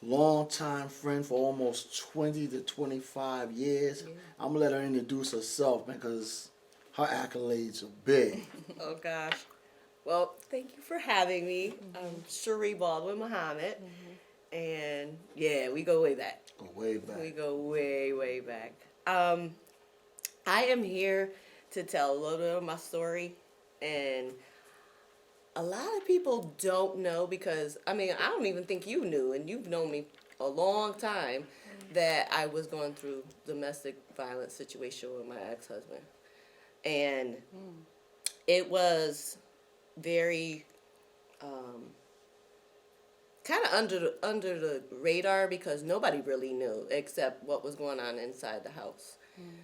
long-time friend for almost 20 to 25 years. Yeah. I'm going to let her introduce herself because her accolades are big. Oh gosh. Well, thank you for having me. I'm Sheree Baldwin-Muhammad, and yeah, we go way back. Go way back. We go way, way back. I am here to tell a little bit of my story, and a lot of people don't know because, I mean, I don't even think you knew, and you've known me a long time, that I was going through domestic violence situation with my ex-husband. And it was very kind of under the radar because nobody really knew except what was going on inside the house.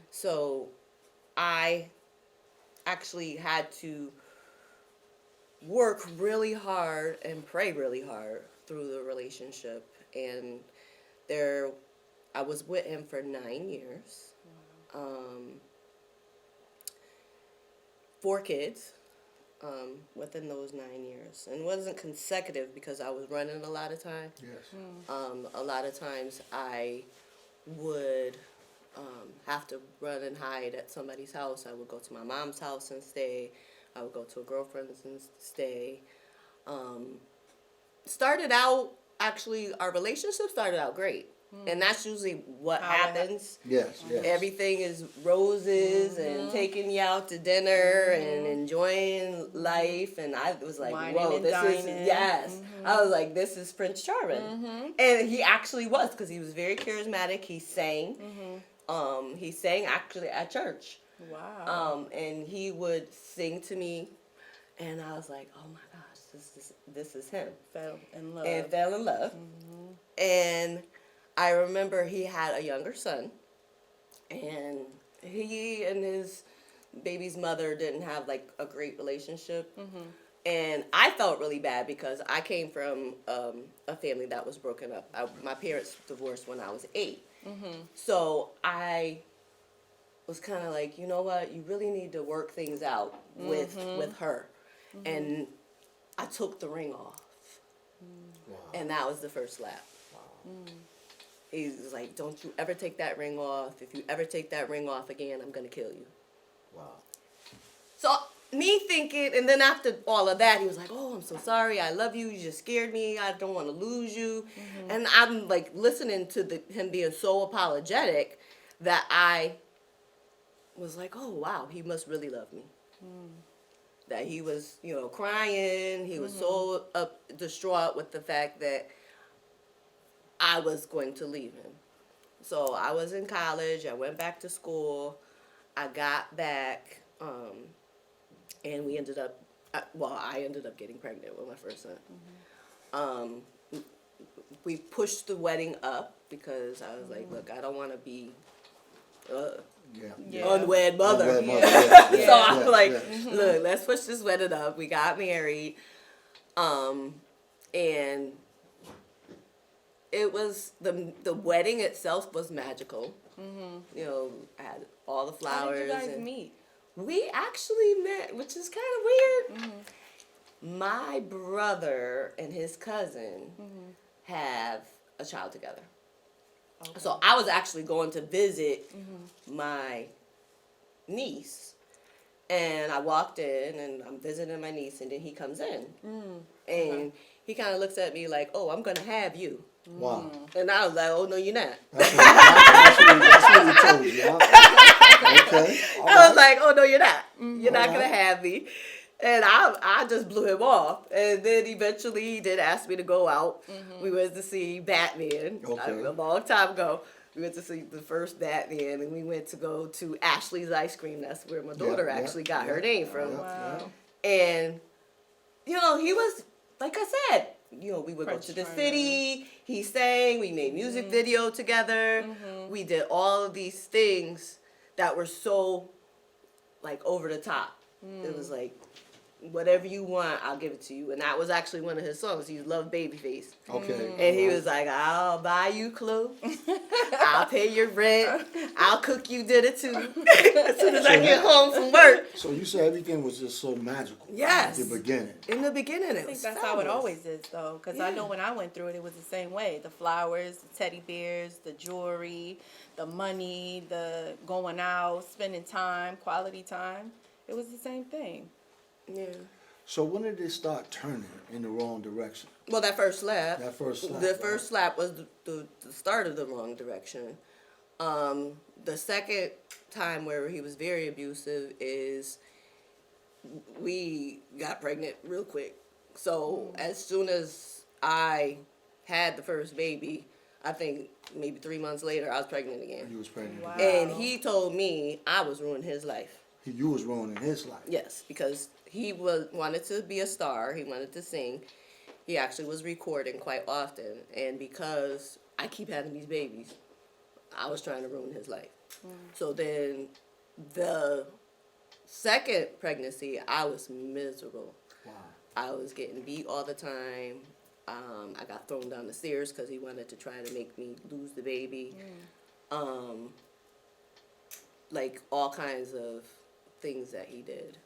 So I actually had to work really hard and pray really hard through the relationship, and I was with him for 9 years. 4 kids within those 9 years, and it wasn't consecutive because I was running a lot of time. Yes. A lot of times I would have to run and hide at somebody's house. I would go to my mom's house and stay. I would go to a girlfriend's and stay. Actually, our relationship started out great. And that's usually what happens. Yes, yes. Everything is roses and taking you out to dinner and enjoying life. And I was like, Wining whoa, and this dining. is, yes. I was like, this is Prince Charming. And he actually was, because he was very charismatic. He sang. He sang actually at church. Wow. And he would sing to me. And I was like, oh my gosh, this is him. Fell in love. And fell in love. And I remember he had a younger son, and he and his baby's mother didn't have like a great relationship. And I felt really bad because I came from a family that was broken up. My parents divorced when I was 8. So I was kind of like, you know what, you really need to work things out with her. And I took the ring off. Wow. And that was the first slap. He was like, don't you ever take that ring off. If you ever take that ring off again, I'm going to kill you. Wow. So me thinking, and then after all of that, he was like, oh, I'm so sorry. I love you. You just scared me. I don't want to lose you. And I'm like listening to him being so apologetic that I was like, oh, wow, he must really love me. That he was, crying. He was so distraught with the fact that I was going to leave him. So I was in college. I went back to school. I got back, and we ended up, I ended up getting pregnant with my first son. We pushed the wedding up because I was like, look, I don't want to be unwed mother. Unwed mother. Yeah. So I'm like, look, let's push this wedding up. We got married, and it was the wedding itself was magical. I had all the flowers. How did you guys meet? We actually met, which is kind of weird. My brother and his cousin have a child together. Okay. So I was actually going to visit my niece. And I walked in, and I'm visiting my niece, and then he comes in. And he kind of looks at me like, oh, I'm going to have you. Wow. And I was like, oh, no, you're not. That's what he told you, huh? Okay. I was like, oh, no, you're not. You're not going to have me. And I just blew him off. And then eventually he did ask me to go out. We went to see Batman a long time ago. We went to see the first Batman, and we went to go to Ashley's Ice Cream. That's where my daughter actually got her name from. Wow. And, he was, like I said, we would Prince go to the Charming. city. He sang. We made music video together. We did all of these things that were so, like, over the top. It was like, whatever you want, I'll give it to you. And that was actually one of his songs. He loved Babyface. Okay. And he was like, I'll buy you clothes. I'll pay your rent. I'll cook you dinner too. As soon as I get home from work. So you said everything was just so magical. Yes. At the beginning. In the beginning, I it think was that's how it fabulous. always is, though. Because I know when I went through it, it was the same way. The flowers, the teddy bears, the jewelry, the money, the going out, spending time, quality time. It was the same thing. Yeah. So when did it start turning in the wrong direction? Well, that first slap. That first slap, The right? first slap was the start of the wrong direction. The second time where he was very abusive is we got pregnant real quick. So as soon as I had the first baby, I think maybe 3 months later, I was pregnant again. You was pregnant. Wow. again. And he told me I was ruining his life. You was ruining his life. Yes, because he wanted to be a star. He wanted to sing. He actually was recording quite often. And because I keep having these babies, I was trying to ruin his life. So then the second pregnancy, I was miserable. Wow. I was getting beat all the time. I got thrown down the stairs because he wanted to try to make me lose the baby. Like all kinds of things that he did.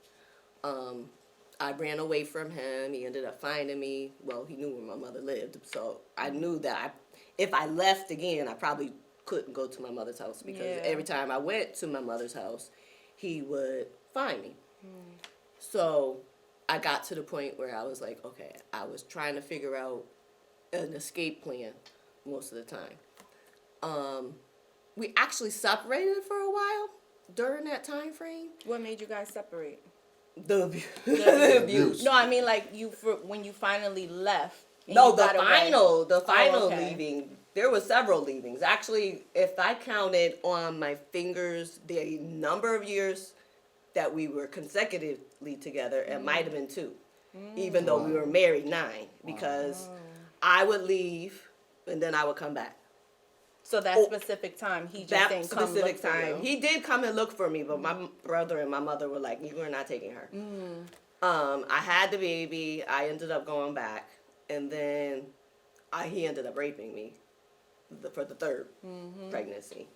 I ran away from him. He ended up finding me. Well, he knew where my mother lived. So I knew that if I left again, I probably couldn't go to my mother's house because every time I went to my mother's house, he would find me. So I got to the point where I was like, okay, I was trying to figure out an escape plan most of the time. We actually separated for a while during that time frame. What made you guys separate? The abuse. No, I mean like when you finally left. and No, you got away. the final okay. leaving. There were several leavings. Actually, if I counted on my fingers the number of years that we were consecutively together, it might have been 2. Even though we were married 9. Because I would leave and then I would come back. So that specific time, he just That didn't come specific look for time. you. He did come and look for me, but my brother and my mother were like, you are not taking her. I had the baby. I ended up going back. And then he ended up raping me for the third pregnancy.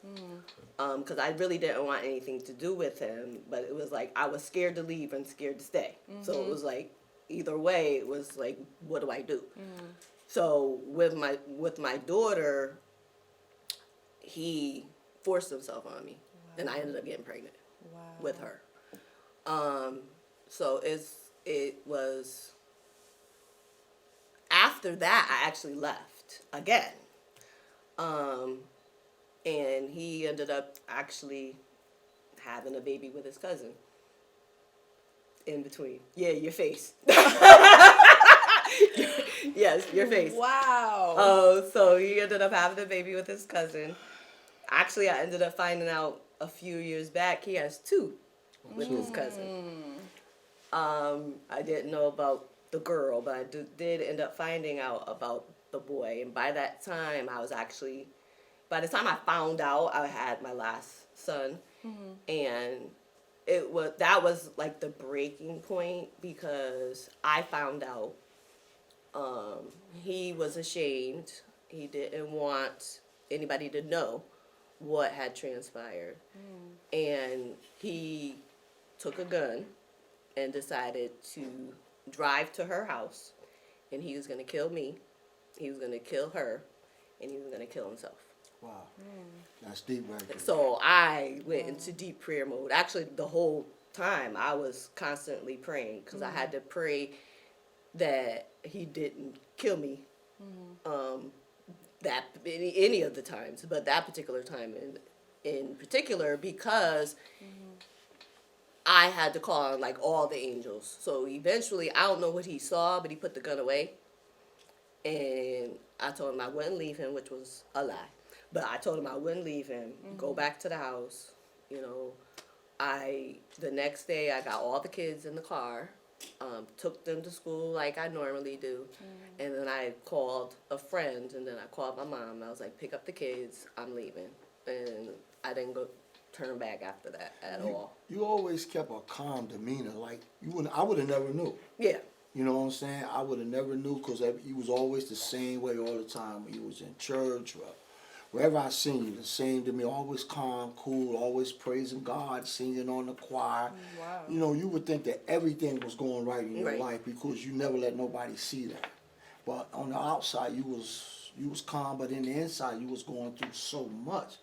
Because I really didn't want anything to do with him. But it was like I was scared to leave and scared to stay. So it was like either way, it was like, what do I do? So with my daughter, he forced himself on me, and I ended up getting pregnant with her. So it was after that I actually left again, and he ended up actually having a baby with his cousin. In between, yeah, your face. Yes, your face. Wow. So he ended up having a baby with his cousin. Actually, I ended up finding out a few years back he has 2 with his cousin. I didn't know about the girl, but I did end up finding out about the boy. And by that time, by the time I found out, I had my last son. And that was like the breaking point because I found out he was ashamed. He didn't want anybody to know what had transpired. And he took a gun and decided to drive to her house, and he was going to kill me, he was going to kill her, and he was going to kill himself. Wow. That's deep right there. So I went into deep prayer mode. Actually, the whole time I was constantly praying because I had to pray that he didn't kill me. That any of the times, but that particular time in particular because I had to call on like all the angels. So eventually, I don't know what he saw, but he put the gun away, and I told him I wouldn't leave him, which was a lie. But I told him I wouldn't leave him. Go back to the house. You know, the next day I got all the kids in the car. Took them to school like I normally do. And then I called a friend, and then I called my mom. I was like, pick up the kids, I'm leaving. And I didn't turn back after that at all. You always kept a calm demeanor. Like, I would have never knew. Yeah. You know what I'm saying? I would have never knew because he was always the same way all the time. When he was in church or wherever I seen you, the same to me, always calm, cool, always praising God, singing on the choir. Wow. You know, you would think that everything was going right in your Right. life because you never let nobody see that. But on the outside, you was calm, but in the inside, you was going through so much.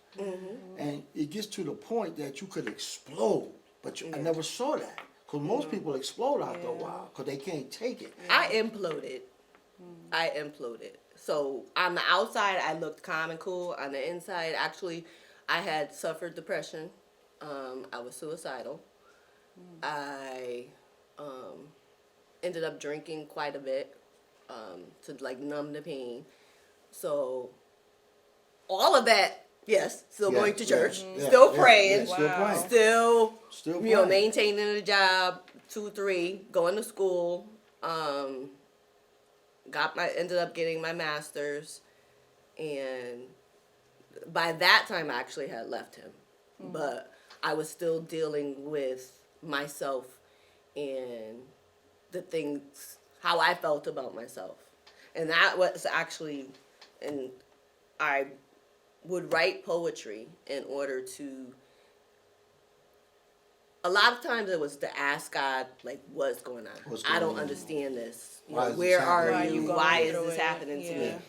And it gets to the point that you could explode, but I never saw that. Because most people explode after a while because they can't take it. I imploded. I imploded. So on the outside, I looked calm and cool. On the inside, actually, I had suffered depression. I was suicidal. I ended up drinking quite a bit to like numb the pain. So all of that, yes, still Yeah, going to yeah, church, yeah, still yeah, praying, yeah, still Wow. praying. still Still praying. maintaining a job, 2, 3, going to school. Ended up getting my master's, and by that time I actually had left him, but I was still dealing with myself and the things how I felt about myself, and that was actually, and I would write poetry in order to. A lot of times it was to ask God, like, what's going on? What's I going don't on? understand this. You Why know, is this where are happening? Why you you? going Why is through this it? happening to me? Yeah.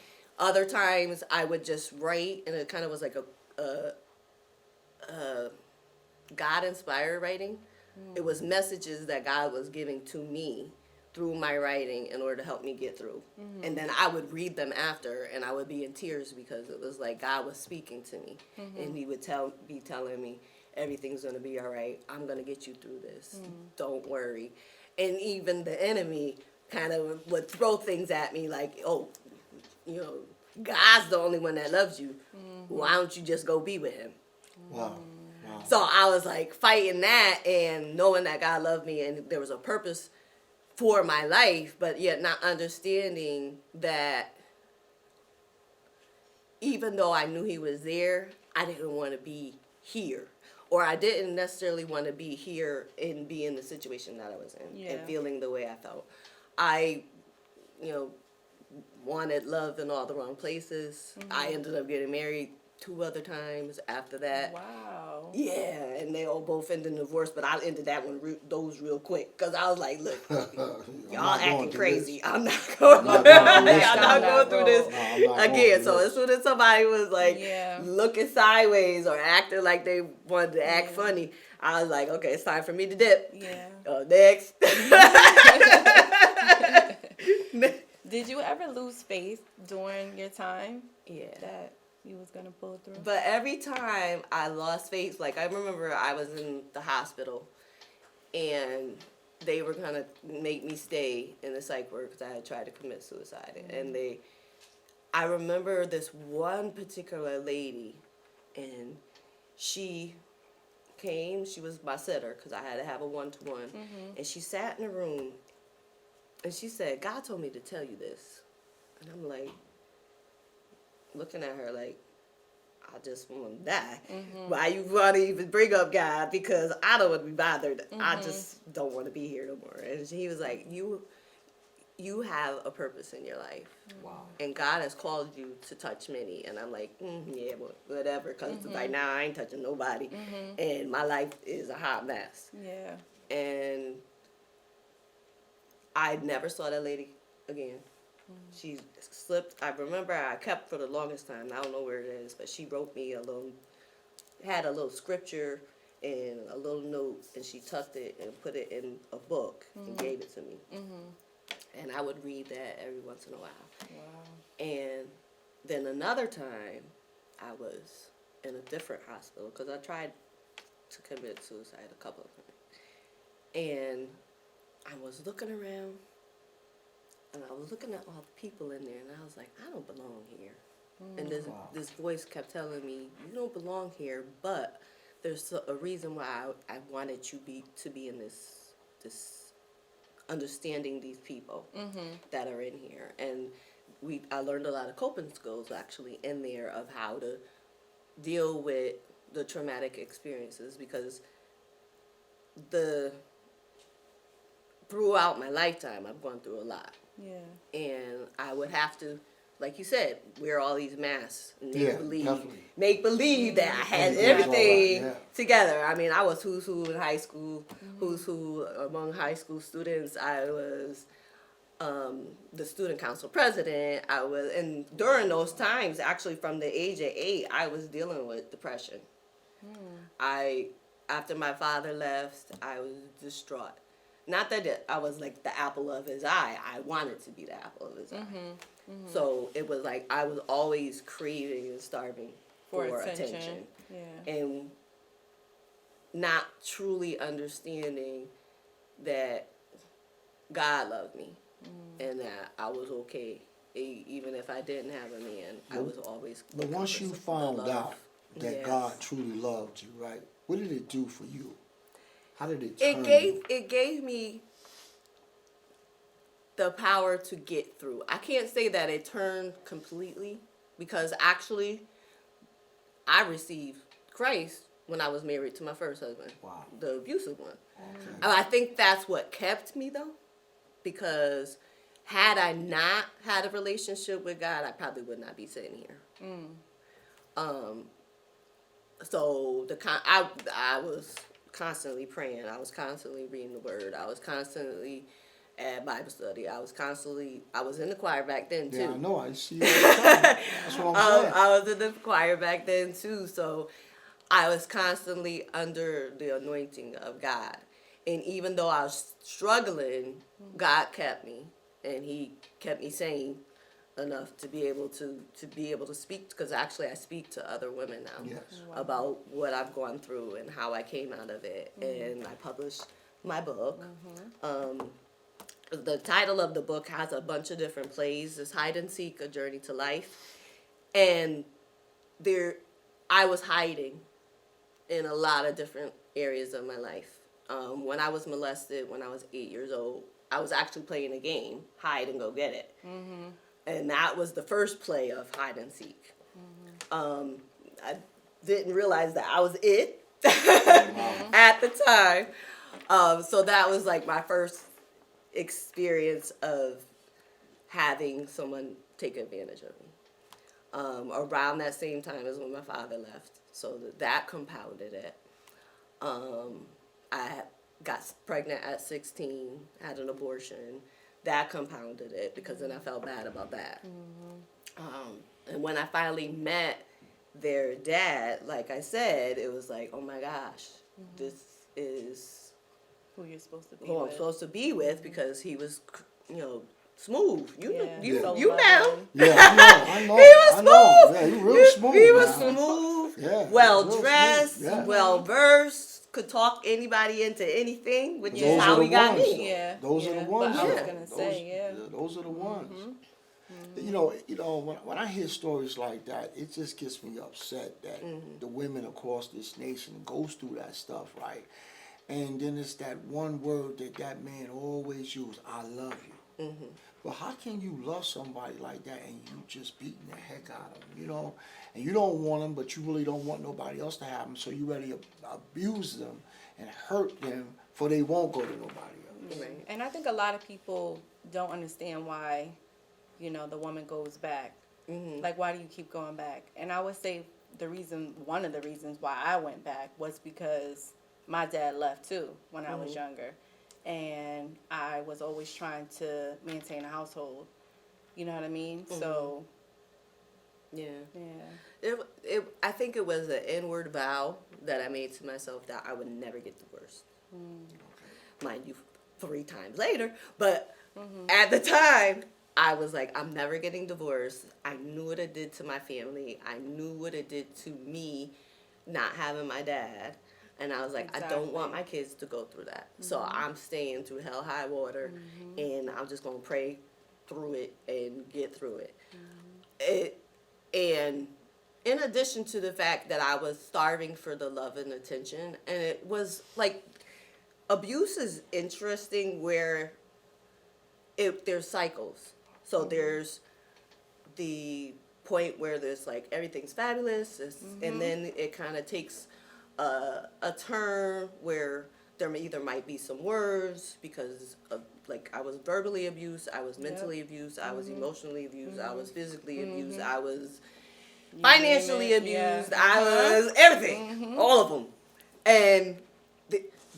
Other times I would just write, and it kind of was like a God-inspired writing. It was messages that God was giving to me through my writing in order to help me get through. And then I would read them after, and I would be in tears because it was like God was speaking to me, and He would be telling me, everything's gonna be all right. I'm gonna get you through this. Don't worry. And even the enemy kind of would throw things at me like, oh, you know, God's the only one that loves you. Why don't you just go be with Him? Wow. Wow. So I was like fighting that and knowing that God loved me and there was a purpose for my life, but yet not understanding that even though I knew He was there, I didn't want to be here. Or I didn't necessarily want to be here and be in the situation that I was in and Yeah. feeling the way I felt. I, you know, wanted love in all the wrong places. I ended up getting married 2 other times after that. Wow. Yeah, and they all both ended in divorce, but I ended that one those real quick because I was like, look, y'all acting crazy. I'm not going. not going Y'all through this not time. going through this No, I'm not going again. through So this. as soon as somebody was like Yeah. looking sideways or acting like they wanted to act funny, I was like, okay, it's time for me to dip. Yeah. Next. Did you ever lose faith during your time Yeah. that you was gonna pull through? But every time I lost faith, like I remember I was in the hospital and they were gonna make me stay in the psych ward because I had tried to commit suicide. And I remember this one particular lady, and she came. She was my sitter because I had to have a 1-to-1, and she sat in a room, and she said, "God told me to tell you this," and I'm like, looking at her like, I just want to die. Why you want to even bring up God? Because I don't want to be bothered. I just don't want to be here no more. And he was like, you have a purpose in your life. Wow. And God has called you to touch many. And I'm like, yeah, whatever. Because right now I ain't touching nobody. And my life is a hot mess. Yeah. And I never saw that lady again. She slipped. I remember I kept for the longest time. I don't know where it is, but she wrote me had a little scripture and a little note, and she tucked it and put it in a book and gave it to me. And I would read that every once in a while. Wow. And then another time, I was in a different hospital because I tried to commit suicide a couple of times. And I was looking around. And I was looking at all the people in there, and I was like, I don't belong here. And this voice kept telling me, you don't belong here, but there's a reason why I wanted you to be in this understanding these people that are in here. And I learned a lot of coping skills actually in there of how to deal with the traumatic experiences because throughout my lifetime, I've gone through a lot. Yeah. And I would have to like you said, wear all these masks, and Yeah, definitely. make believe that I had Everything's all everything right, yeah. together. I mean, I was who's who in high school, who's who among high school students. I was the student council president. I was, and during those times, actually from the age of 8, I was dealing with depression. After my father left, I was distraught. Not that I was like the apple of his eye. I wanted to be the apple of his eye. So it was like I was always craving and starving for attention. Yeah. And not truly understanding that God loved me and that I was okay. Even if I didn't have a man, I was always. But once you the found love. out that Yes. God truly loved you, right? What did it do for you? How did it It turn gave it gave me the power to get through. I can't say that it turned completely because actually I received Christ when I was married to my first husband. Wow. The abusive one. Okay. And I think that's what kept me though, because had I not had a relationship with God, I probably would not be sitting here. So I was constantly praying. I was constantly reading the Word. I was constantly at Bible study. I was in the choir back then too. Yeah, I know. I see you all the time. That's what I'm saying. I was in the choir back then too, so I was constantly under the anointing of God. And even though I was struggling, God kept me, and He kept me sane enough to be able to speak, because actually I speak to other women now Yes. about what I've gone through and how I came out of it. And I published my book. The title of the book has a bunch of different plays. It's Hide and Seek, A Journey to Life. And I was hiding in a lot of different areas of my life. When I was molested, when I was 8 years old, I was actually playing a game, Hide and Go Get It. And that was the first play of Hide and Seek. I didn't realize that I was it at the time. So that was like my first experience of having someone take advantage of me. Around that same time is when my father left. So that compounded it. I got pregnant at 16, had an abortion. That compounded it because then I felt bad about that. And when I finally met their dad, like I said, it was like, oh my gosh, this is Who you're supposed to be who I'm with. supposed to be with, because he was, smooth. You So met him. loving. Yeah, I know. He was I know. smooth. Yeah, he real smooth. He was man. smooth, Yeah, well real dressed, smooth, yeah. well versed, could talk anybody into anything, which Those is are how the he got ones, me. though. Yeah, Those are yeah. the ones. But I was though. gonna say, Those are the ones. You know, when I hear stories like that, it just gets me upset that the women across this nation goes through that stuff, right? And then it's that one word that man always uses, I love you. But how can you love somebody like that and you just beating the heck out of them, And you don't want them, but you really don't want nobody else to have them, so you ready to abuse them and hurt them for they won't go to nobody else. Right. And I think a lot of people don't understand why, the woman goes back. Like, why do you keep going back? And I would say one of the reasons why I went back was because my dad left too when I was younger. And I was always trying to maintain a household. You know what I mean? So, Yeah. yeah. I think it was an inward vow that I made to myself that I would never get divorced. Mind you, 3 times later. But at the time, I was like, I'm never getting divorced. I knew what it did to my family. I knew what it did to me not having my dad. And I was like, I don't want my kids to go through that. So I'm staying through hell, high water, and I'm just going to pray through it and get through it. And in addition to the fact that I was starving for the love and attention, and it was like, abuse is interesting where there's cycles. So there's the point where there's like everything's fabulous, and then it kind of takes a turn where there either might be some words because of, like, I was verbally abused, I was mentally abused, I was emotionally abused, I was physically abused, I was financially abused, I was everything, all of them. And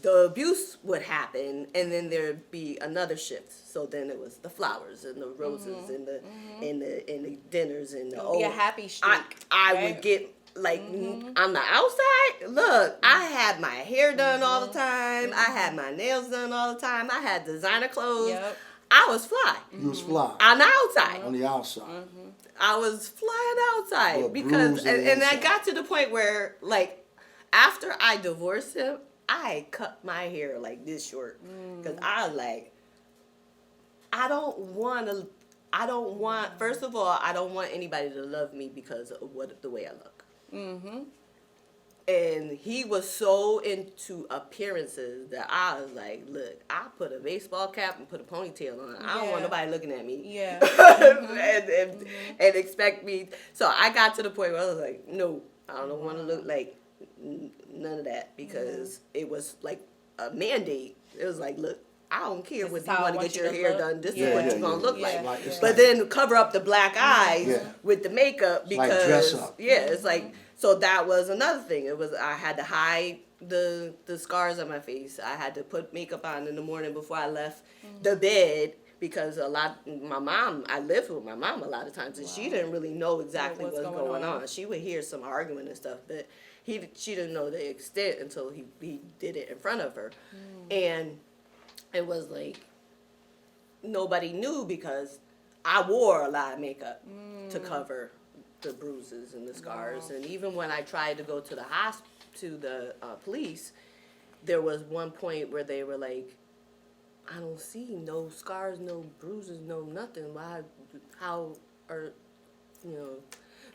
the abuse would happen, and then there'd be another shift. So then it was the flowers and the roses and the dinners and the be a happy streak. I right? would get like on the outside. Look, I had my hair done all the time. I had my nails done all the time. I had designer clothes. Yep. I was fly. You was fly On the outside. on the outside. I was flying outside But because, bruised on the and I inside. got to the point where, like, after I divorced him, I cut my hair like this short because I was like, I don't want, first of all, I don't want anybody to love me because of the way I look. And he was so into appearances that I was like, look, I put a baseball cap and put a ponytail on. I don't want Yeah. nobody looking at me. Yeah. and expect me. So I got to the point where I was like, no, I don't want to look like none of that because it was like a mandate. It was like, look, I don't care This what is you how I want to want get you your to hair look. done. This Yeah, is what yeah, you're going to yeah. look Yeah. like. It's But like- then cover up the black eyes Yeah. with the makeup like because dress up. yeah, it's like, so that was another thing. It was, I had to hide the scars on my face. I had to put makeup on in the morning before I left the bed because my mom, I lived with my mom a lot of times and she didn't really know exactly What's what's going going on. on. She would hear some argument and stuff, but she didn't know the extent until he did it in front of her. And it was like, nobody knew because I wore a lot of makeup to cover the bruises and the scars. And even when I tried to go to the police, there was one point where they were like, I don't see no scars, no bruises, no nothing. Why, how are, you know,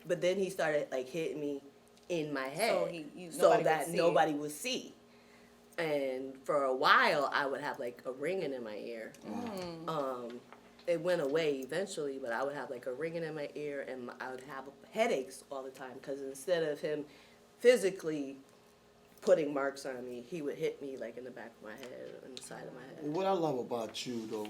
but then he started like hitting me in my head so nobody would that see it. nobody would see. And for a while, I would have like a ringing in my ear. It went away eventually, but I would have like a ringing in my ear, and I would have headaches all the time because instead of him physically putting marks on me, he would hit me like in the back of my head, on the side of my head. What I love about you, though,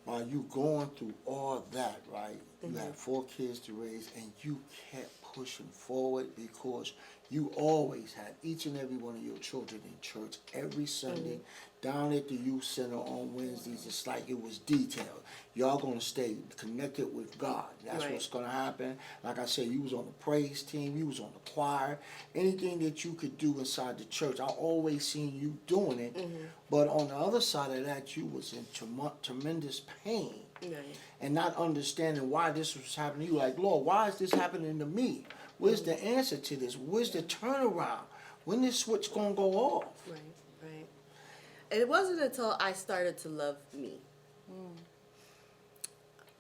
while you going through all that, right? You had 4 kids to raise, and you kept pushing forward because you always had each and every one of your children in church every Sunday, down at the youth center on Wednesdays. It's like it was detailed. Y'all gonna stay connected with God. That's Right. what's gonna happen. Like I said, you was on the praise team, you was on the choir. Anything that you could do inside the church, I always seen you doing it. But on the other side of that, you was in tremendous pain. Right. And not understanding why this was happening. You like, Lord, why is this happening to me? Where's the answer to this? Where's the turnaround? When this switch gonna go off? Right, right. And it wasn't until I started to love me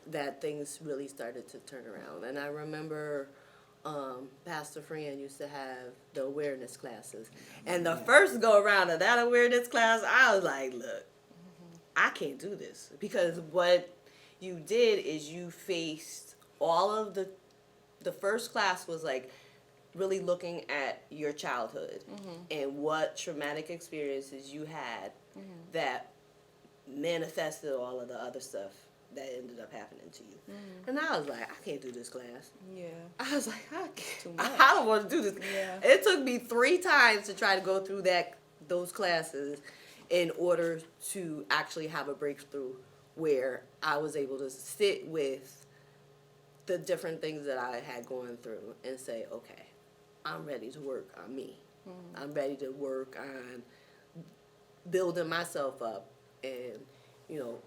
that things really started to turn around. And I remember Pastor Fran used to have the awareness classes. And the first go around of that awareness class, I was like, look, I can't do this. Because what you did is you faced all of the first class was like really looking at your childhood and what traumatic experiences you had that manifested all of the other stuff that ended up happening to you. And I was like, I can't do this class. Yeah. I was like, Too much. I don't want to do this. Yeah. It took me 3 times to try to go through those classes in order to actually have a breakthrough where I was able to sit with the different things that I had going through and say, okay, I'm ready to work on me. I'm ready to work on building myself up and, you know,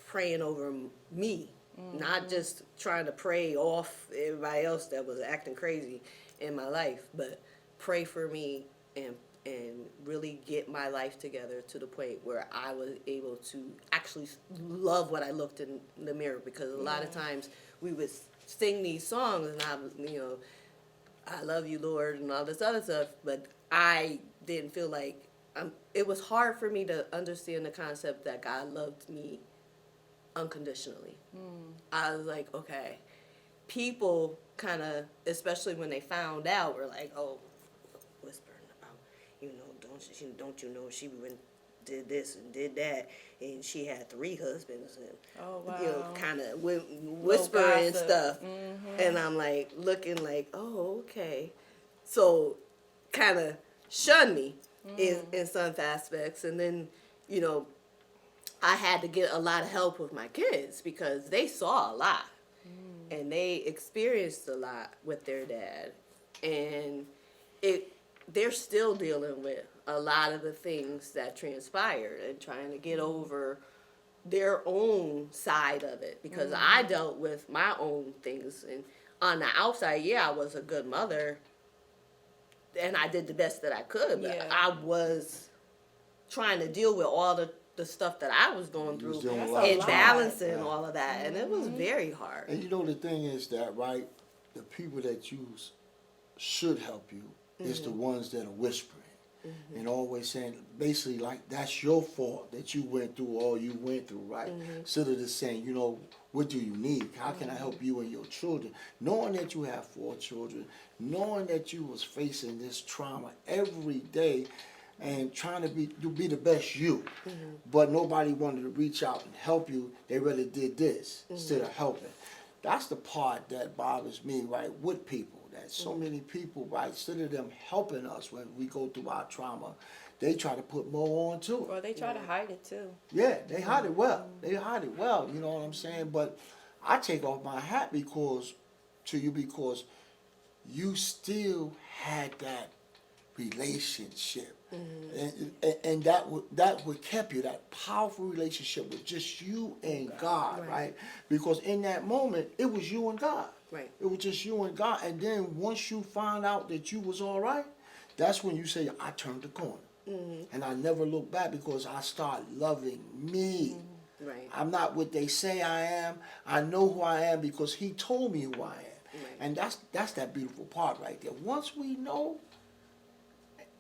praying over me, not just trying to pray off everybody else that was acting crazy in my life, but pray for me and really get my life together to the point where I was able to actually love what I looked in the mirror. Because a lot of times we would sing these songs and I love you, Lord, and all this other stuff, but I didn't feel like it was hard for me to understand the concept that God loved me unconditionally. I was like, okay, people kind of, especially when they found out, were like, oh, whispering about, don't you know she went did this and did that, and she had 3 husbands, and Oh, wow. kind of whispering gossip. stuff, and I'm like looking like, oh, okay, so kind of shun me in some aspects, and then I had to get a lot of help with my kids because they saw a lot and they experienced a lot with their dad, and they're still dealing with a lot of the things that transpired and trying to get over their own side of it, because I dealt with my own things, and on the outside, I was a good mother and I did the best that I could, but Yeah. I was trying to deal with all the stuff that I was going You was through doing a That's lot a and lot. balancing Right. all of that, and it was very hard. And the thing is that, right, the people that you should help you is the ones that are whispering and always saying, basically, like, that's your fault that you went through all you went through, right? Instead of just saying, what do you need? How can I help you and your children? Knowing that you have 4 children, knowing that you was facing this trauma every day, and trying to be the best you, but nobody wanted to reach out and help you. They really did this instead of helping. That's the part that bothers me, right, with people. That so many people, right, instead of them helping us when we go through our trauma, they try to put more on to it. Or they try to hide it too. Yeah, they hide it well. They hide it well. You know what I'm saying? But I take off my hat because you still had that relationship, and that would kept you, that powerful relationship with just you and God, right? Because in that moment, it was you and God. Right. It was just you and God. And then once you found out that you was all right, that's when you say, I turned the corner. And I never look back because I start loving me. Right. I'm not what they say I am. I know who I am because he told me who I am. Right. And that's that beautiful part right there. Once we know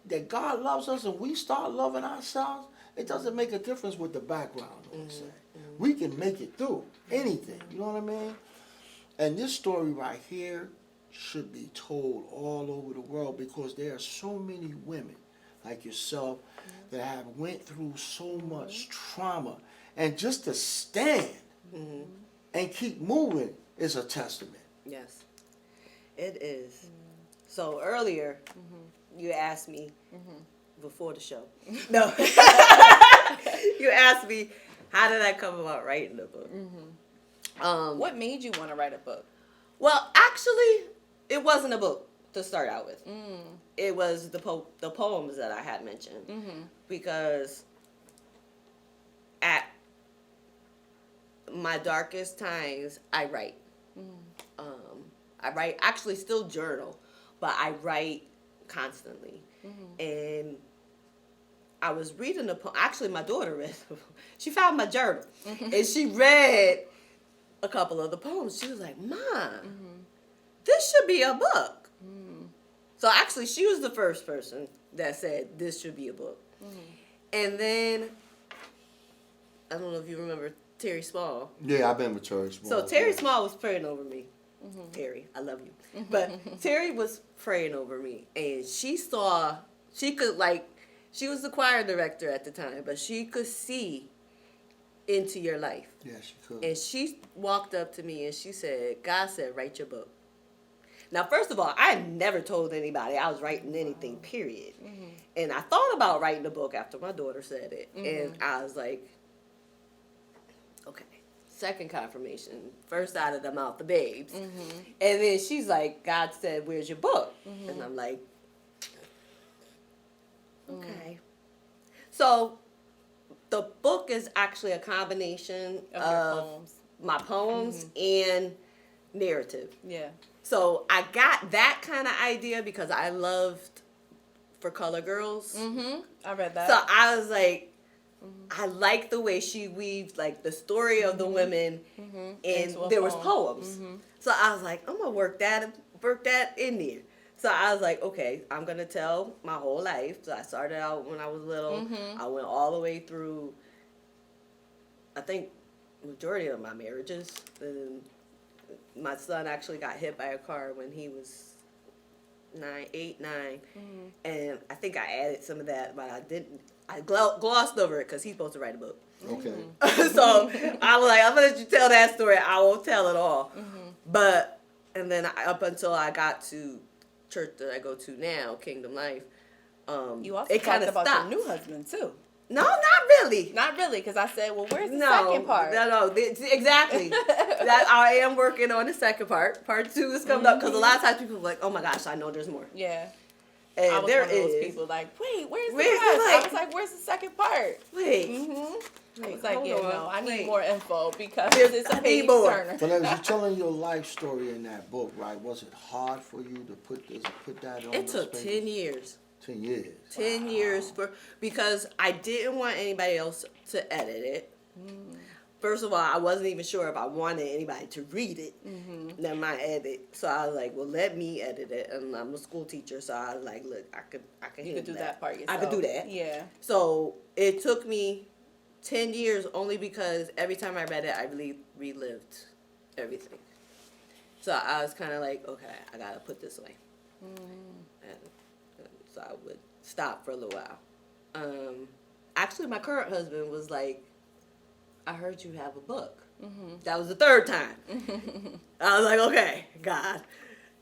that God loves us and we start loving ourselves, it doesn't make a difference with the background. We can make it through anything. You know what I mean? And this story right here should be told all over the world because there are so many women like yourself that have went through so much trauma, and just to stand and keep moving is a testament. Yes, it is. So earlier, you asked me before the show. No, you asked me how did I come about writing the book. What made you want to write a book? Well, actually, it wasn't a book to start out with. It was the poems that I had mentioned, because at my darkest times, I write. I write, actually still journal, but I write constantly. And I was reading the poem. Actually, my daughter read. She found my journal, and she read a couple of the poems. She was like, Mom, this should be a book. So actually, she was the first person that said this should be a book. And then, I don't know if you remember Terry Small. Yeah, I've been with Terry Small. So Terry Small was praying over me. Terry, I love you. But Terry was praying over me, and she was the choir director at the time, but she could see into your life. Yeah, she could. And she walked up to me and she said, God said, write your book. Now, first of all, I had never told anybody I was writing anything, period. And I thought about writing a book after my daughter said it. And I was like, okay. Second confirmation. First out of the mouth, the babes. And then she's like, God said, where's your book? And I'm like, okay. So the book is actually a combination Of your of poems. my poems and narrative. Yeah. So I got that kind of idea because I loved For Color Girls. I read that. So I was like, I like the way she weaved like the story of the women, and Into a there was poem. poems. So I was like, I'm gonna work that in there. So I was like, okay, I'm gonna tell my whole life. So I started out when I was little. I went all the way through, I think, majority of my marriages. And my son actually got hit by a car when he was 8, 9, and I think I added some of that, but I didn't. I glossed over it because he's supposed to write a book. Okay. So I was like, I'm gonna let you tell that story. I won't tell it all. But and then up until I got to church that I go to now, Kingdom Life, You also it kind talked of about stopped. your new husband too. No, not really. Not really, because I said, well, where's the No, second part? exactly. That I am working on the second part. Part 2 is coming up because a lot of times people are like, oh my gosh, I know there's more. Yeah. And I was there one of those is. people like, wait, where's the Where's the rest? I like- was like, where's the second part? Wait. I was like, hold yeah, on. no, I need Wait. more info because There's- it's I a need page more. turner. But as you're telling your life story in that book, right? Was it hard for you to put that on? It took those 10 pages? years. 10 years. 10 years because I didn't want anybody else to edit it. First of all, I wasn't even sure if I wanted anybody to read it. Then my edit. So I was like, well, let me edit it. And I'm a school teacher, so I was like, look, I could You could do handle that part yourself. I could do that. Yeah. So it took me 10 years only because every time I read it, I really relived everything. So I was kind of like, okay, I gotta put this away. And so I would stop for a little while. Actually, my current husband was like, I heard you have a book. That was the third time. I was like, okay, God.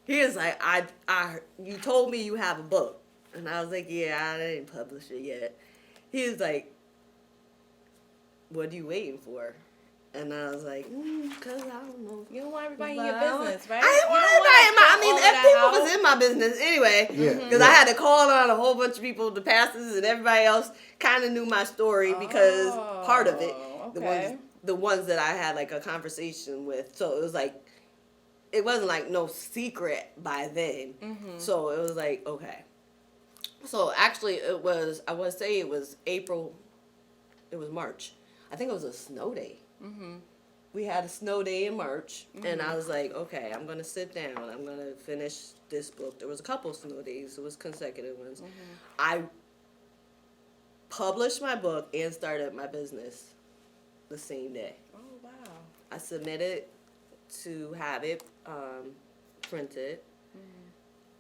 He was like, you told me you have a book. And I was like, yeah, I didn't publish it yet. He was like, what are you waiting for? And I was like, because I don't know. You don't want everybody in But your I don't- business, right? I didn't You want don't everybody in my. I wanna mean, put all of people that was out. in my business anyway. Yeah, Because I had to call on a whole bunch of people, the pastors and everybody else, kind of knew my story because part of it, okay. the ones that I had like a conversation with. So it was like, it wasn't like no secret by then. So it was like, okay. So actually, it was. I want to say it was April. It was March. I think it was a snow day. We had a snow day in March, and I was like, okay, I'm gonna sit down. I'm gonna finish this book. There was a couple of snow days. It was consecutive ones. I published my book and started my business the same day. Oh, wow. I submitted to have it printed.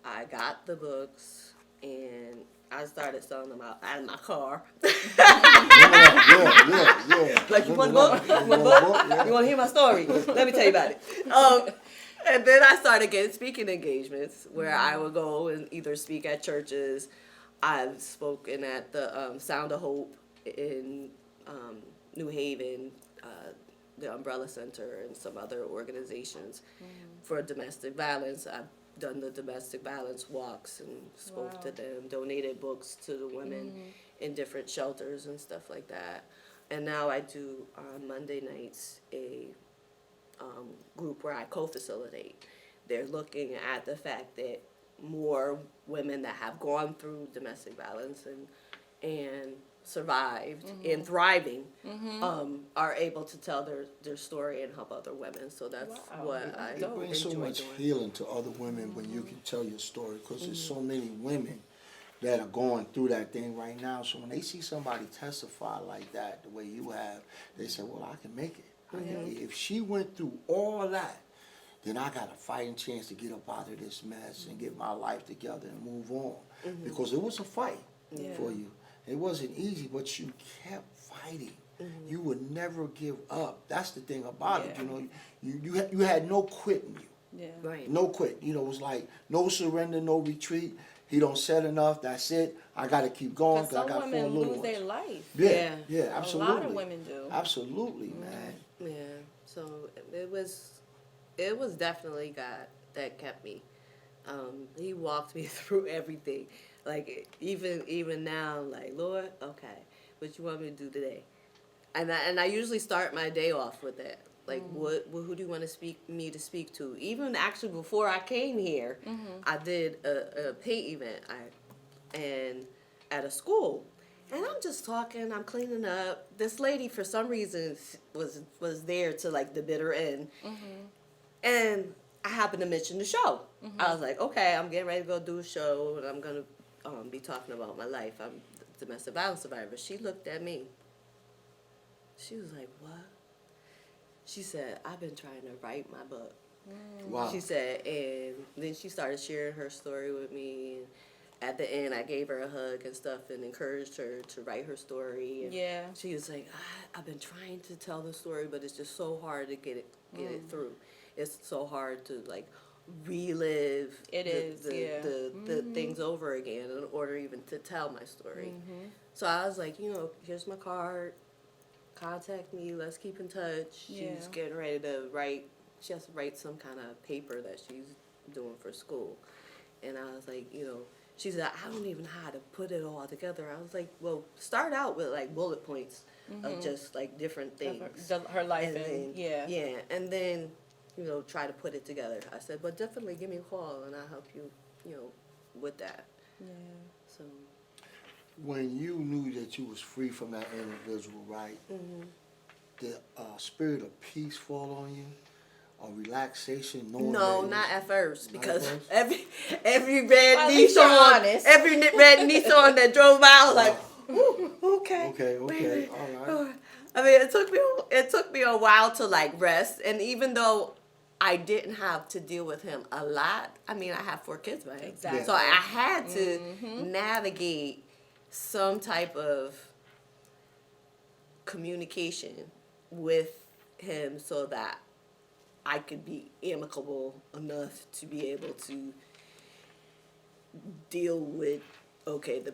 I got the books, and I started selling them out of my car. Yeah. Like, you want a book? You want a book? Yeah. You want to hear my story? Let me tell you about it. And then I started getting speaking engagements where I would go and either speak at churches. I've spoken at the Sound of Hope in New Haven, the Umbrella Center, and some other organizations for domestic violence. I've done the domestic violence walks and spoke to them, donated books to the women in different shelters and stuff like that. And now I do on Monday nights a group where I co-facilitate. They're looking at the fact that more women that have gone through domestic violence and survived and thriving are able to tell their story and help other women. So that's Wow. what I It brings so enjoy much doing. healing to other women when you can tell your story, because there's so many women that are going through that thing right now. So when they see somebody testify like that, the way you have, they say, well, I can make it. If she went through all that, then I got a fighting chance to get up out of this mess and get my life together and move on. Because it was a fight for you. It wasn't easy, but you kept fighting. You would never give up. That's the thing about it. You know, you had no quit in you. Yeah. Right. No quit. You know, it was like no surrender, no retreat. He don't said enough. That's it. I got to keep going Because because I some got 4 women little lose ones. their life. Yeah, absolutely. A lot of women do. Absolutely, man. Yeah. So it was definitely God that kept me. He walked me through everything. Like even now, I'm like, Lord, okay, what you want me to do today? And I usually start my day off with that. Like, who do you want to speak to? Even actually before I came here, I did a paint event and at a school. And I'm just talking, I'm cleaning up. This lady, for some reason, was there to like the bitter end. And I happened to mention the show. I was like, okay, I'm getting ready to go do a show, and I'm going to be talking about my life. I'm a domestic violence survivor. She looked at me. She was like, what? She said, I've been trying to write my book Wow. She said, and then she started sharing her story with me. And at the end, I gave her a hug and stuff and encouraged her to write her story. And Yeah. she was like, I've been trying to tell the story, but it's just so hard to get it through. It's so hard to like relive the things over again in order even to tell my story. So I was like, here's my card. Contact me. Let's keep in touch. Yeah. She's getting ready to write. She has to write some kind of paper that she's doing for school. And I was like, she said, I don't even know how to put it all together. I was like, well, start out with like bullet points of just like different things. Her life and then, yeah. And then, try to put it together. I said, but definitely give me a call and I'll help you, with that. Yeah. So. When you knew that you was free from that individual, right? Did a spirit of peace fall on you? Or relaxation? No, that not at first, because first? every red At least you're Nissan, honest. every red Nissan that drove by, I was like, ooh, okay, Okay, all right. I mean, it took me a while to like rest, and even though I didn't have to deal with him a lot, I mean, I have 4 kids by him, Exactly. so I had to navigate some type of communication with him so that I could be amicable enough to be able to deal with the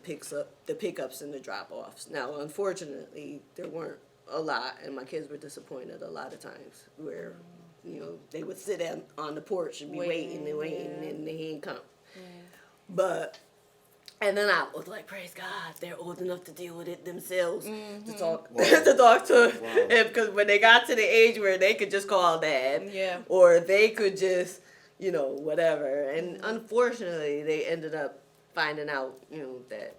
pickups and the drop-offs. Now, unfortunately, there weren't a lot, and my kids were disappointed a lot of times where, they would sit on the porch and be waiting and they ain't come. Yeah. But, and then I was like, praise God, they're old enough to deal with it themselves to talk to talk to him, because when they got to the age where they could just call dad, or they could just, whatever. And unfortunately, they ended up finding out, that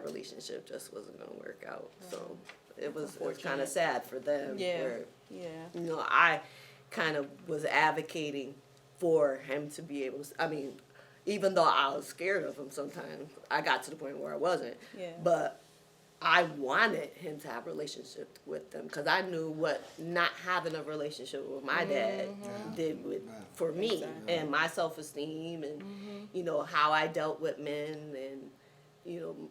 relationship just wasn't going to work out. So it was kind of sad for them. Where, I kind of was advocating for him to be able to, I mean, even though I was scared of him sometimes, I got to the point where I wasn't. Yeah. But I wanted him to have a relationship with them, because I knew what not having a relationship with my dad did for me and my self-esteem and, how I dealt with men and,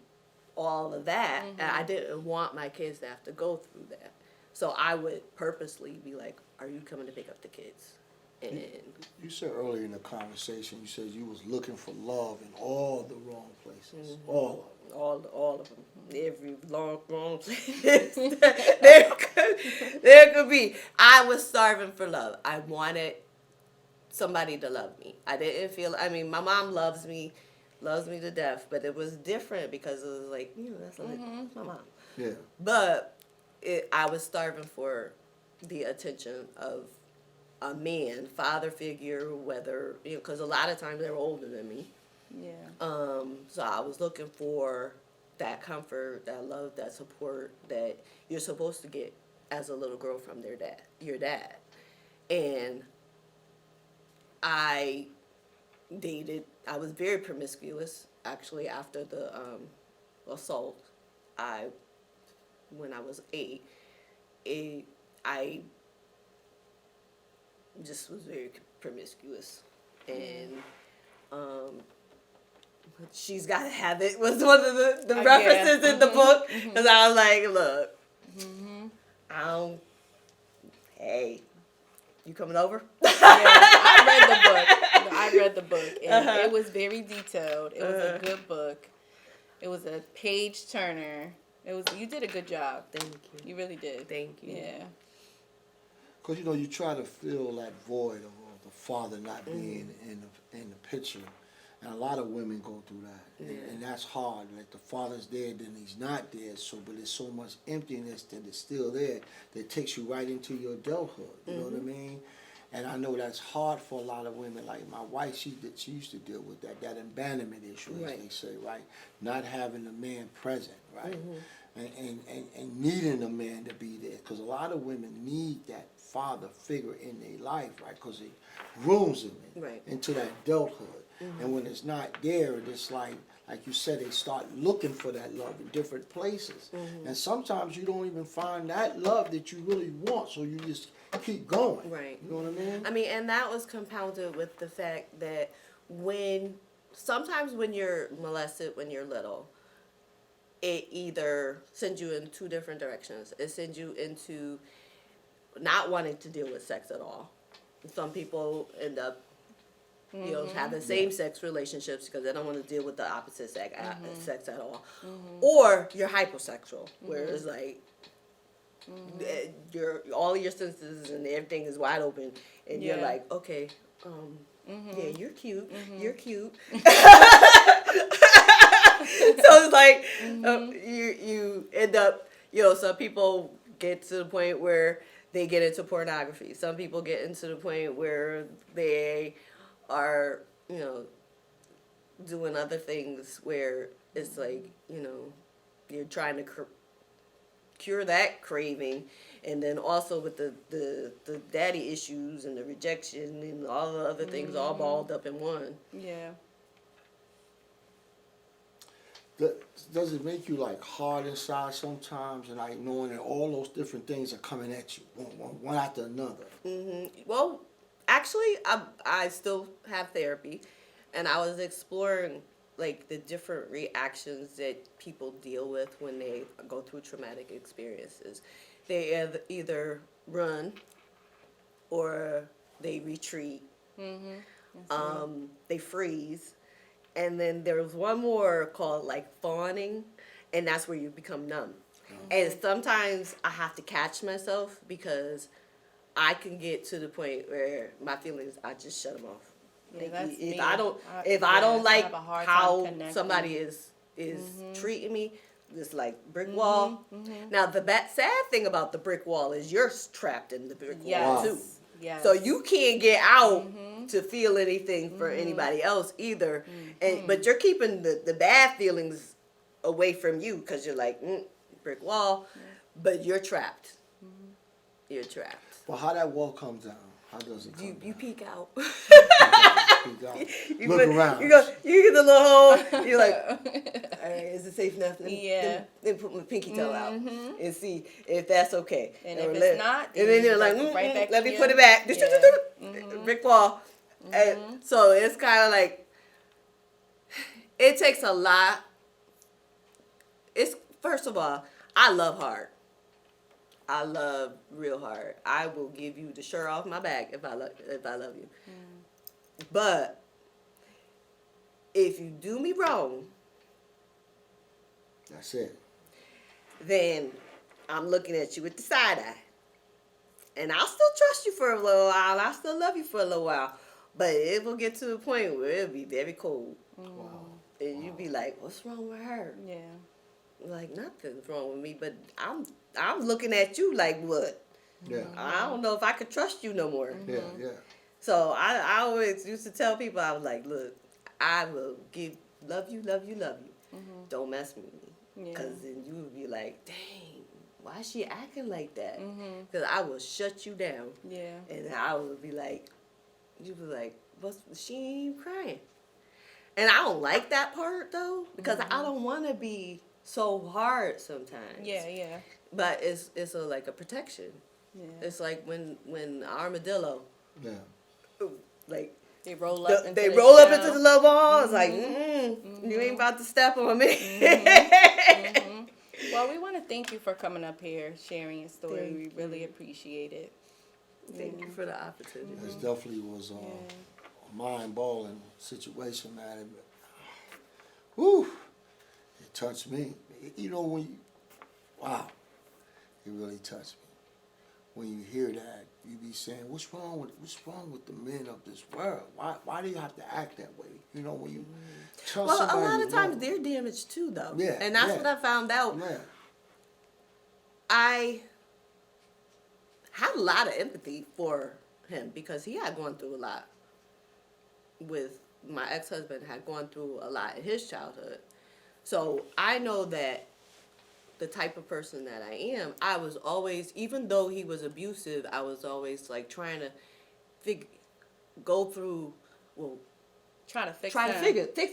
all of that. And I didn't want my kids to have to go through that. So I would purposely be like, are you coming to pick up the kids? And you said earlier in the conversation, you said you was looking for love in all the wrong places. All of them. Every wrong place there could be. I was starving for love. I wanted somebody to love me. I didn't feel, I mean, my mom loves me to death, but it was different because it was like, that's my mom. Yeah. But I was starving for the attention of a man, father figure, whether, because a lot of times they were older than me. Yeah. So I was looking for that comfort, that love, that support that you're supposed to get as a little girl from your dad. And I was very promiscuous, actually, after the assault. When I was 8, I just was very promiscuous, and She's Gotta Have It was one of the references in the book, because I was like, look, hey, you coming over? I read the book, and it was very detailed. It was a good book. It was a page turner. You did a good job. Thank you. You really did. Thank you. Yeah. Because, you try to fill that void of the father not being in the picture. And a lot of women go through that. Yeah. And that's hard. Like, the father's dead, then he's not dead. But there's so much emptiness that is still there that takes you right into your adulthood. You know what I mean? And I know that's hard for a lot of women. Like my wife, she used to deal with that abandonment issue, as they say, right? Not having the man present, right? And needing a man to be there. Because a lot of women need that father figure in their life, right? Because it grooms them into that adulthood. And when it's not there, it's like you said, they start looking for that love in different places. And sometimes you don't even find that love that you really want, so you just keep going. Right. You know what I mean? I mean, and that was compounded with the fact that sometimes when you're molested when you're little, it either sends you in two different directions. It sends you into not wanting to deal with sex at all. Some people end up, having same-sex relationships because they don't want to deal with the opposite sex at all. Or you're hypersexual, where it's like all your senses and everything is wide open, and you're like, okay, yeah, you're cute, you're cute. So it's like you end up, some people get to the point where they get into pornography. Some people get into the point where they are, doing other things where it's like, you're trying to cure that craving, and then also with the daddy issues and the rejection and all the other things all balled up in one. Yeah. Does it make you like hard inside sometimes, and like knowing that all those different things are coming at you one after another? Well, actually, I still have therapy, and I was exploring like the different reactions that people deal with when they go through traumatic experiences. They either run or they retreat. They freeze. And then there's one more called like fawning, and that's where you become numb. And sometimes I have to catch myself because I can get to the point where my feelings, I just shut them off. Yeah, Like, that's if me. I don't like have a hard time how connecting. somebody is treating me, it's like brick wall. Now the sad thing about the brick wall is you're trapped in the brick wall too. Yes. So you can't get out to feel anything for anybody else either, but you're keeping the bad feelings away from you because you're like brick wall, but you're trapped. You're trapped. Well, how that wall comes down? How does it come You down? peek out. Peek out. Look around. You get the little hole. You're like, all right, is it safe enough? Then put my pinky toe out and see if that's okay. And if it's not, and then you're like, right back let to me you. put it back. Yeah. Brick wall. And so it's kind of like, it takes a lot. First of all, I love hard. I love real hard. I will give you the shirt off my back if I love you. But if you do me wrong, That's it. then I'm looking at you with the side eye. And I'll still trust you for a little while. I'll still love you for a little while. But it will get to the point where it'll be very cold. Wow. And you'll be like, what's wrong with her? Yeah. Like, nothing's wrong with me. But I'm looking at you like, what? Yeah. I don't know if I could trust you no more. Yeah. Yeah. So I always used to tell people, I was like, look, I will love you. Don't mess with me. Because then you would be like, dang, why is she acting like that? Because I will shut you down. Yeah. And I would be like, you'd be like, she ain't even crying. And I don't like that part, though, because I don't want to be so hard sometimes. Yeah. But it's like a protection. Yeah. It's like when armadillo, Yeah. like, They roll up. They roll up into the little ball. It's like, you ain't about to step on me. Well, we want to thank you for coming up here, sharing your story. Thank We really appreciate it. Thank you for the opportunity. This definitely was a mind-boggling situation, man. Whew, it touched me. You know, wow, it really touched me. When you hear that, you be saying, what's wrong with the men of this world? Why do you have to act that way? You know, when you tell Well, somebody a lot of times no. they're damaged too, though. Yeah, And that's yeah. what I found out. Yeah. I had a lot of empathy for him because he had gone through a lot with my ex-husband, had gone through a lot in his childhood. So I know that the type of person that I am, I was always, even though he was abusive, I was always like trying to go through, well, Trying to fix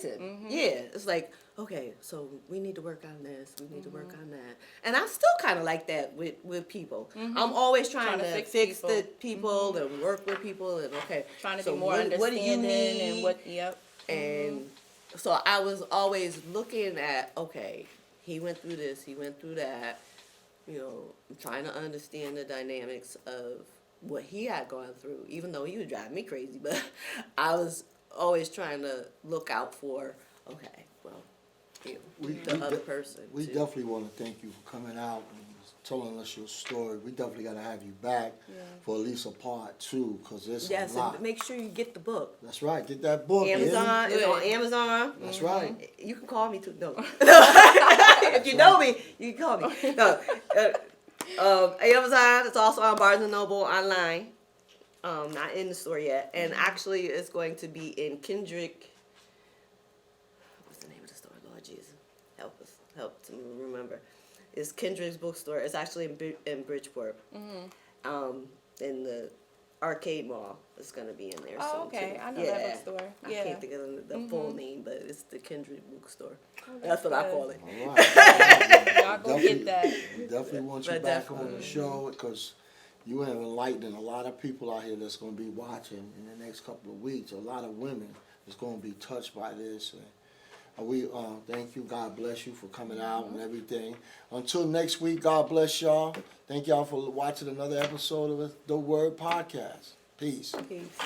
it. Yeah, it's like, okay, so we need to work on this. We need to work on that. And I'm still kind of like that with people. I'm always trying to fix people. the people and work with people and Trying to so be more what do you understanding need? and what. Yep. And so I was always looking at, okay, he went through this, he went through that. You know, I'm trying to understand the dynamics of what he had gone through, even though he was driving me crazy. But I was always trying to look out for, okay, well, you know, the other person. We too. definitely want to thank you for coming out and telling us your story. We definitely got to have you back for at least a part 2, because it's a lot. And make sure you get the book. That's right. Get that book. Amazon, Yeah. it's on Amazon. That's right. You can call me too. No, if you know me, you can call me. No, Amazon. It's also on Barnes and Noble online. Not in the store yet, and actually, it's going to be in Kendrick. What's the name of the store? Lord Jesus, help to remember. It's Kendrick's bookstore. It's actually in Bridgeport. In the Arcade Mall. It's going to be in there soon, Okay. too. I know that bookstore. I can't think of the full name, but it's the Kendrick bookstore. That's what I call it. All right. Y'all go get that. We definitely want you But back definitely. on the show, because you have enlightened a lot of people out here that's going to be watching in the next couple of weeks. A lot of women is going to be touched by this. And we thank you. God bless you for coming out and everything. Until next week, God bless y'all. Thank y'all for watching another episode of the Word Podcast. Peace. Peace.